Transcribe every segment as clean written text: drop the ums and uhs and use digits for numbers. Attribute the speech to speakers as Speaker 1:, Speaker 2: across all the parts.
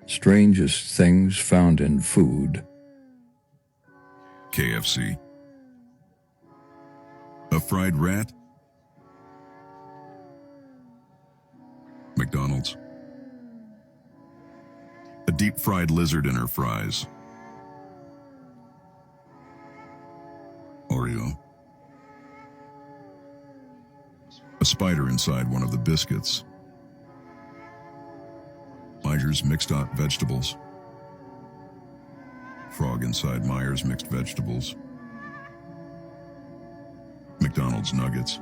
Speaker 1: Strangest things found in food.
Speaker 2: KFC. A fried rat. McDonald's. A deep-fried lizard in her fries. Oreo. A spider inside one of the biscuits. Meijer's mixed hot vegetables. Frog inside Meijer's mixed vegetables. McDonald's nuggets.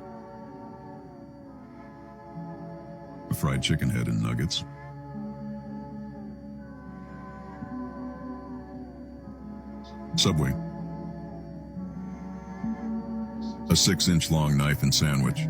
Speaker 2: A fried chicken head in nuggets. Subway. A 6-inch long knife and sandwich.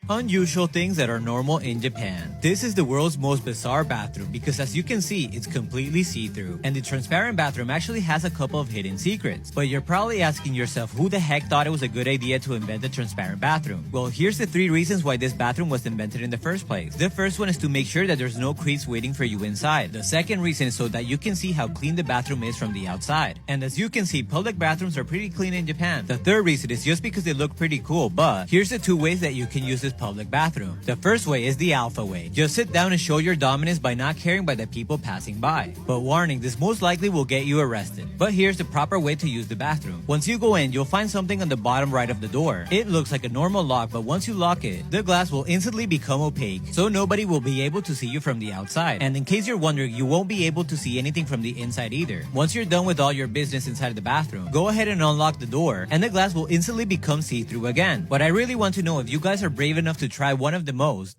Speaker 3: Unusual things that are normal in Japan. This is the world's most bizarre bathroom because as you can see, it's completely see-through. And the transparent bathroom actually has a couple of hidden secrets. But you're probably asking yourself who the heck thought it was a good idea to invent the transparent bathroom? Well, here's the 3 reasons why this bathroom was invented in the first place. The first one is to make sure that there's no creeps waiting for you inside. The second reason is so that you can see how clean the bathroom is from the outside. And as you can see, public bathrooms are pretty clean in Japan. The third reason is just because they look pretty cool, but here's the 2 ways that you can use this public bathroom. The first way is the alpha way. Just sit down and show your dominance by not caring by the people passing by. But warning, this most likely will get you arrested. But here's the proper way to use the bathroom. Once you go in, you'll find something on the bottom right of the door. It looks like a normal lock, but once you lock it, the glass will instantly become opaque, so nobody will be able to see you from the outside. And in case you're wondering, you won't be able to see anything from the inside either. Once you're done with all your business inside the bathroom, go ahead and unlock the door, and the glass will instantly become see-through again. But I really want to know if you guys are brave enough to try one of the most.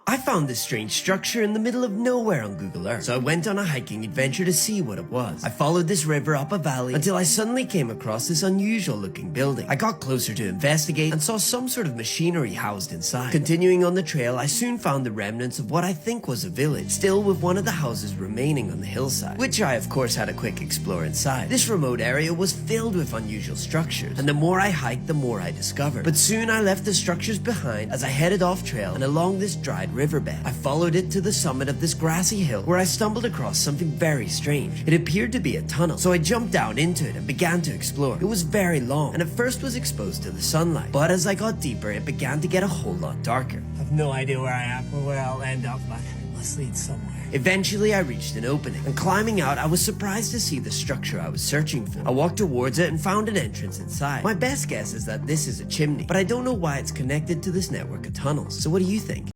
Speaker 4: I found this strange structure in the middle of nowhere on Google Earth, so I went on a hiking adventure to see what it was. I followed this river up a valley until I suddenly came across this unusual looking building. I got closer to investigate and saw some sort of machinery housed inside. Continuing on the trail, I soon found the remnants of what I think was a village, still with one of the houses remaining on the hillside, which I of course had a quick explore inside. This remote area was filled with unusual structures, and the more I hiked, the more I discovered. But soon I left the structures behind as I headed off trail and along this dried riverbed. I followed it to the summit of this grassy hill where I stumbled across something very strange. It appeared to be a tunnel, so I jumped down into it and began to explore. It was very long and at first was exposed to the sunlight, but as I got deeper it began to get a whole lot darker.
Speaker 5: I have no idea where I am or where I'll end up, but it must lead somewhere.
Speaker 4: Eventually I reached an opening, and climbing out I was surprised to see the structure I was searching for. I walked towards it and found an entrance inside. My best guess is that this is a chimney, but I don't know why it's connected to this network of tunnels. So what do you think?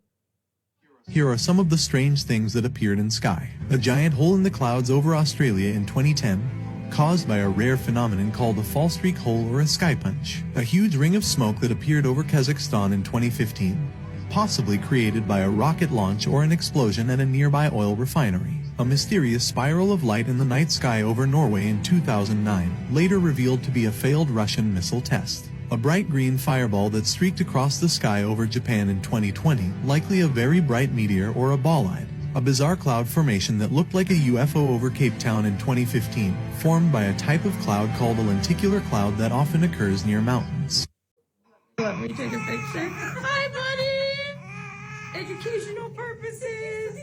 Speaker 6: Here are some of the strange things that appeared in sky. A giant hole in the clouds over Australia in 2010, caused by a rare phenomenon called a fall streak hole or a sky punch. A huge ring of smoke that appeared over Kazakhstan in 2015, possibly created by a rocket launch or an explosion at a nearby oil refinery. A mysterious spiral of light in the night sky over Norway in 2009, later revealed to be a failed Russian missile test. A bright green fireball that streaked across the sky over Japan in 2020, likely a very bright meteor or a bolide. A bizarre cloud formation that looked like a UFO over Cape Town in 2015, formed by a type of cloud called a lenticular cloud that often occurs near mountains.
Speaker 7: Let me take a picture. Hi, buddy! Educational purposes.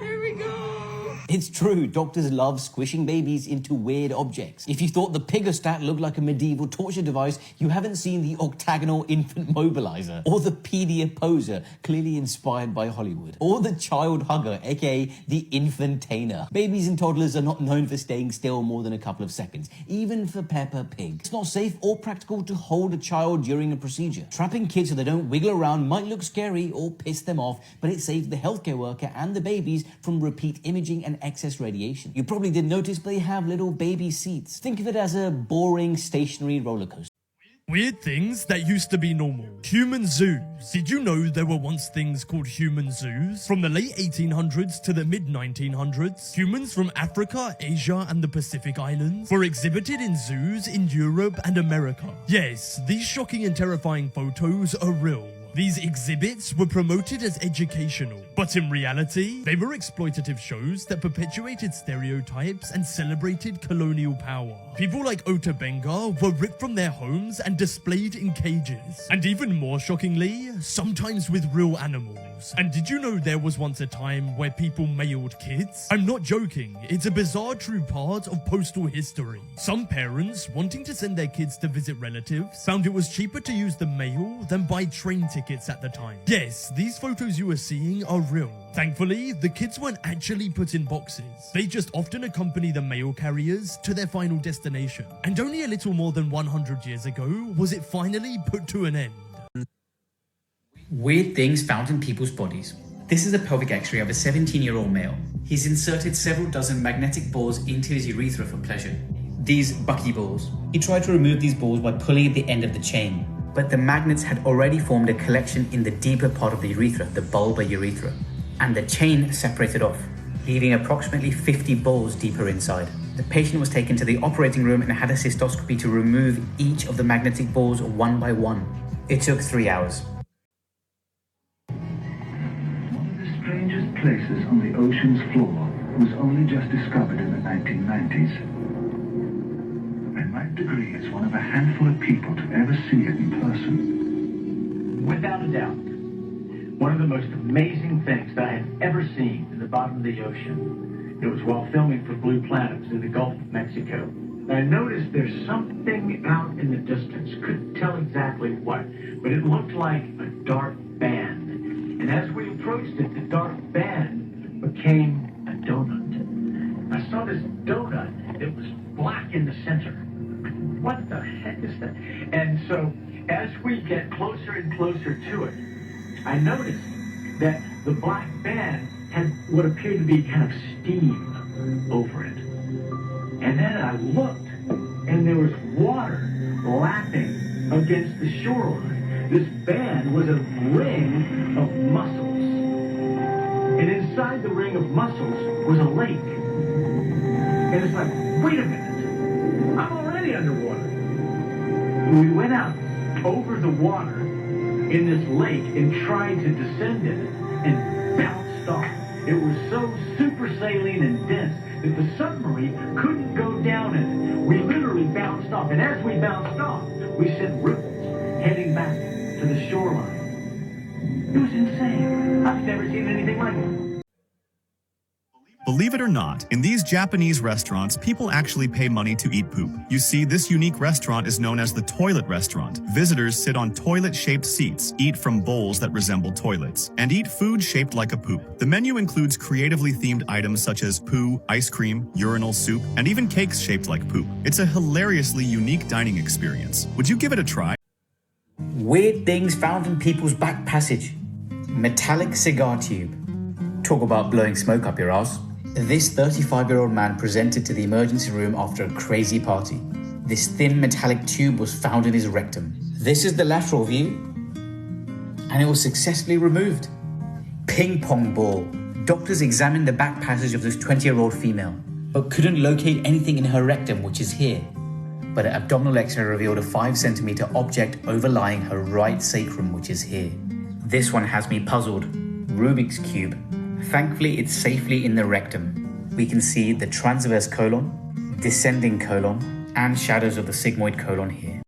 Speaker 7: There we go.
Speaker 8: It's true, doctors love squishing babies into weird objects. If you thought the Pigostat looked like a medieval torture device, you haven't seen the octagonal infant mobilizer, or the pedia poser, clearly inspired by Hollywood, or the child hugger, aka the infantainer. Babies and toddlers are not known for staying still more than a couple of seconds, even for Peppa Pig. It's not safe or practical to hold a child during a procedure. Trapping kids so they don't wiggle around might look scary or piss them off, but it saves the healthcare worker and the babies from repeat imaging and excess radiation. You probably didn't notice, but they have little baby seats. Think of it as a boring stationary roller coaster.
Speaker 9: Weird things that used to be normal. Human zoos. Did you know there were once things called human zoos? From the late 1800s to the mid 1900s, humans from Africa, Asia, and the Pacific Islands were exhibited in zoos in Europe and America. Yes, these shocking and terrifying photos are real. These exhibits were promoted as educational, but in reality, they were exploitative shows that perpetuated stereotypes and celebrated colonial power. People like Ota Benga were ripped from their homes and displayed in cages. And even more shockingly, sometimes with real animals. And did you know there was once a time where people mailed kids? I'm not joking, it's a bizarre true part of postal history. Some parents, wanting to send their kids to visit relatives, found it was cheaper to use the mail than buy train tickets at the time. Yes, these photos you are seeing are real. Thankfully, the kids weren't actually put in boxes. They just often accompany the mail carriers to their final destination. And only a little more than 100 years ago was it finally put to an end.
Speaker 10: Weird things found in people's bodies. This is a pelvic x-ray of a 17-year-old male. He's inserted several dozen magnetic balls into his urethra for pleasure. These buckyballs. He tried to remove these balls by pulling at the end of the chain, but the magnets had already formed a collection in the deeper part of the urethra, the bulbar urethra, and the chain separated off, leaving approximately 50 balls deeper inside. The patient was taken to the operating room and had a cystoscopy to remove each of the magnetic balls one by one. It took 3 hours.
Speaker 11: One of the strangest places on the ocean's floor was only just discovered in the 1990s. I might agree it's one of a handful of people to ever see it in person.
Speaker 12: Without a doubt, one of the most amazing things that I have ever seen in the bottom of the ocean. It was while filming for Blue Planet in the Gulf of Mexico. I noticed there's something out in the distance. Couldn't tell exactly what, but it looked like a dark band. And as we approached it, the dark band became a donut. I saw this donut. It was black in the center. What the heck is that? And so as we get closer and closer to it, I noticed that the black band had what appeared to be kind of steam over it. And then I looked, and there was water lapping against the shoreline. This band was a ring of mussels. And inside the ring of mussels was a lake. And it's like, wait a minute, I'm already underwater. We went out over the water in this lake and tried to descend in it and bounced off. It was so super saline and dense that the submarine couldn't go down in it. We literally bounced off, and as we bounced off, we sent ripples heading back to the shoreline. It was insane. I've never seen anything like it.
Speaker 13: Believe it or not, in these Japanese restaurants, people actually pay money to eat poop. You see, this unique restaurant is known as the toilet restaurant. Visitors sit on toilet-shaped seats, eat from bowls that resemble toilets, and eat food shaped like a poop. The menu includes creatively themed items such as poo, ice cream, urinal soup, and even cakes shaped like poop. It's a hilariously unique dining experience. Would you give it a try?
Speaker 10: Weird things found in people's back passage. Metallic cigar tube. Talk about blowing smoke up your ass. This 35-year-old man presented to the emergency room after a crazy party. This thin metallic tube was found in his rectum. This is the lateral view, and it was successfully removed. Ping pong ball. Doctors examined the back passage of this 20-year-old female, but couldn't locate anything in her rectum, which is here. But an abdominal x-ray revealed a 5-centimeter object overlying her right sacrum, which is here. This one has me puzzled. Rubik's Cube. Thankfully, it's safely in the rectum. We can see the transverse colon, descending colon, and shadows of the sigmoid colon here.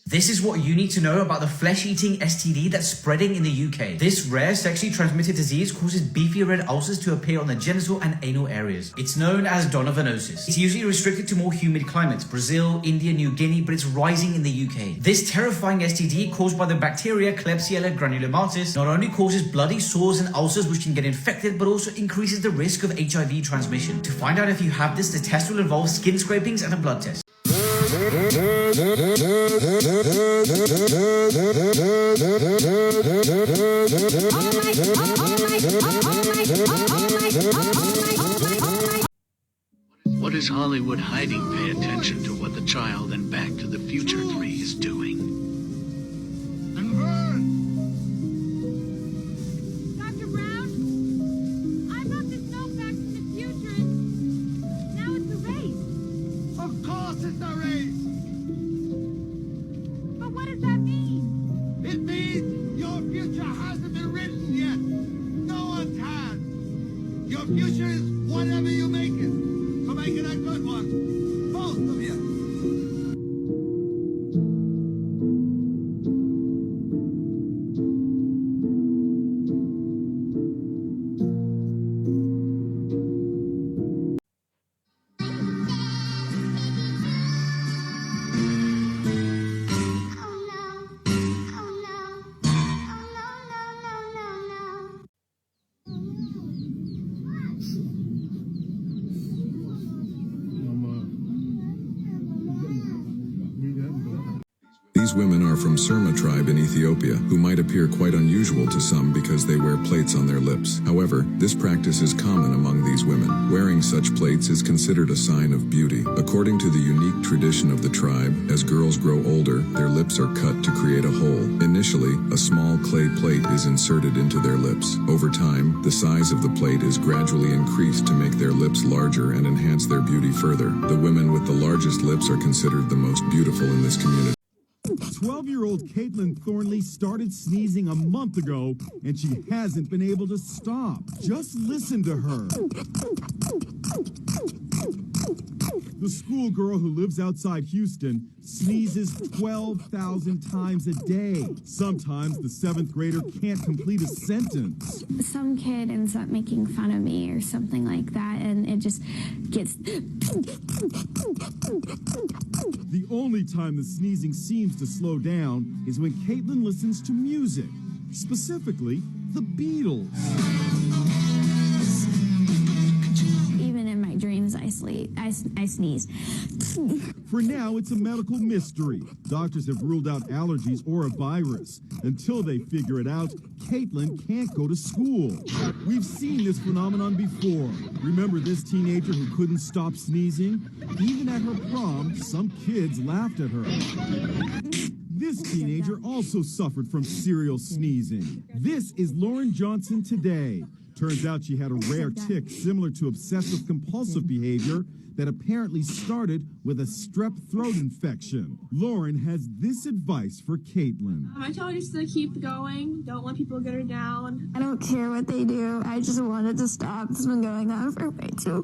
Speaker 14: This is what you need to know about the flesh-eating STD that's spreading in the UK. This rare sexually transmitted disease causes beefy red ulcers to appear on the genital and anal areas. It's known as donovanosis. It's usually restricted to more humid climates, Brazil, India, New Guinea, but it's rising in the UK. This terrifying STD caused by the bacteria Klebsiella granulomatis not only causes bloody sores and ulcers which can get infected, but also increases the risk of HIV transmission. To find out if you have this, the test will involve skin scrapings and a blood test.
Speaker 15: What What is Hollywood hiding? Pay attention to what the child in Back to the Future 3 is doing.
Speaker 16: And Vern!
Speaker 7: Dr. Brown? I wrote this note back from the future and now it's erased.
Speaker 16: Of course it's a race!
Speaker 7: But what does that mean?
Speaker 16: It means your future hasn't been written yet. No one's has. Your future is whatever you make it. So make it a good one. Both of you.
Speaker 2: These women are from Surma tribe in Ethiopia, who might appear quite unusual to some because they wear plates on their lips. However, this practice is common among these women. Wearing such plates is considered a sign of beauty. According to the unique tradition of the tribe, as girls grow older, their lips are cut to create a hole. Initially, a small clay plate is inserted into their lips. Over time, the size of the plate is gradually increased to make their lips larger and enhance their beauty further. The women with the largest lips are considered the most beautiful in this community.
Speaker 17: 12-year-old Caitlin Thornley started sneezing a month ago, and she hasn't been able to stop. Just listen to her. The schoolgirl who lives outside Houston sneezes 12,000 times a day. Sometimes the 7th grader can't complete a sentence.
Speaker 18: Some kid ends up making fun of me or something like that, and it just gets...
Speaker 17: The only time the sneezing seems to slow down is when Caitlin listens to music, specifically the Beatles.
Speaker 18: Even in my dreams, I sneeze.
Speaker 17: For now, it's a medical mystery. Doctors have ruled out allergies or a virus. Until they figure it out, Caitlin can't go to school. We've seen this phenomenon before. Remember this teenager who couldn't stop sneezing? Even at her prom, some kids laughed at her. This teenager also suffered from serial sneezing. This is Lauren Johnson today. Turns out she had a rare tic similar to obsessive-compulsive behavior that apparently started with a strep throat infection. Lauren has this advice for Caitlin.
Speaker 19: I tell her just to keep going. Don't let people get her down.
Speaker 18: I don't care what they do. I just want it to stop. It's been going on for way too